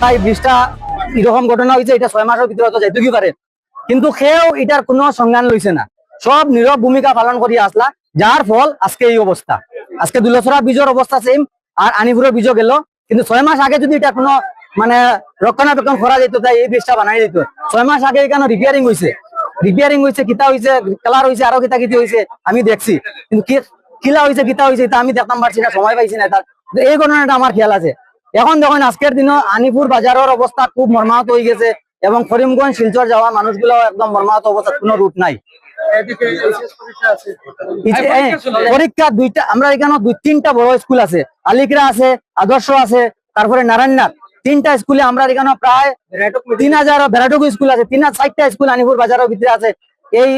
তাই ব্রিজটা এরকম ঘটনা হয়েছে, এটা 6 মাসের ভিতরে তো যাইতে কি পারে, কিন্তু সেও এটার কোনো সংজ্ঞান লইছে না, সব নীরব ভূমিকা পালন করিয়া আসলা, যার ফল আজকে এই অবস্থা। আজকে দুলছড়া বীজের অবস্থা সেম, আর আনিপুরের বীজও গেল, কিন্তু 6 মাস আগে যদি এটা কোনো মানে রক্ষণাবেক্ষণ করা যেত, তাই এই ব্রিজটা বানাই দিত। 6 মাস আগে এখানে রিপেয়ারিং হয়েছে, কিতা হয়েছে, কালার হয়েছে, আরো কিতা কিতি হয়েছে আমি দেখছি, কিন্তু কিলা হয়েছে কিতা হয়েছে তা আমি দেখতাম পারছি না, সময় পাইছি না তার। এই ঘটনাটা আমার খেয়াল আছে। এখন দেখুন আজকের দিনও আনিপুর বাজারের অবস্থা খুব মর্মাহত হয়ে গেছে, এবং করিমগঞ্জ শিলচর যাওয়া মানুষগুলো একদম মর্মাহত অবস্থা, কোনো রুট নাই। পরীক্ষা দুইটা, আমরা এখানে 2-3টা বড় স্কুল আছে, আলিকরা আছে, আদর্শ আছে, তারপরে নারায়ণনাথ, 3টা স্কুলে আমরা এখানে প্রায় 3000 বেড়াটুকু স্কুল আছে, 4টা স্কুল আনিপুর বাজারের ভিতরে আছে। এই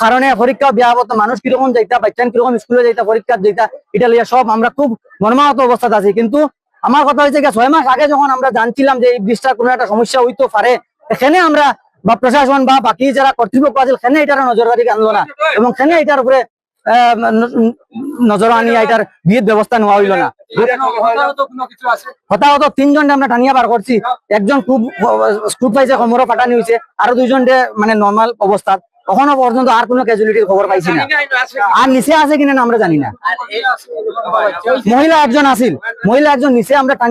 কারণে পরীক্ষা ব্যাহত, মানুষ কিরকম যাইতা, বাচ্চা কিরকম স্কুলে যাইতা, পরীক্ষা যাইতা, এটা লিয়ে সব আমরা খুব মর্মাহত অবস্থাতে আছি। কিন্তু আমার কথা হয়েছে 6 মাস আগে যখন আমরা জানছিলাম যে এই ব্রিজটার কোনো একটা সমস্যা হইতে পারে, এখানে আমরা বা প্রশাসন বা বাকি যারা কর্তৃপক্ষ আছে সেখানে এটার নজরদারি আনলো না, এবং সেখানে এটার উপরে নজর আনিয়া এটার বিয়ের ব্যবস্থা নেওয়া হইল না। হতাহত 3 জনকে আমরা টানিয়া বার করছি, একজন খুব স্কুট পাইছে, কোমরও ফাটানি হয়েছে, আরো 2 জনকে মানে নর্মাল অবস্থা, এখনো পর্যন্ত আর কোনো ক্যাজুয়ালিটির খবর পাইছি না। আর নিচে আছে কিনা আমরা জানি না। মহিলা একজন নিচে আমরা টানিয়া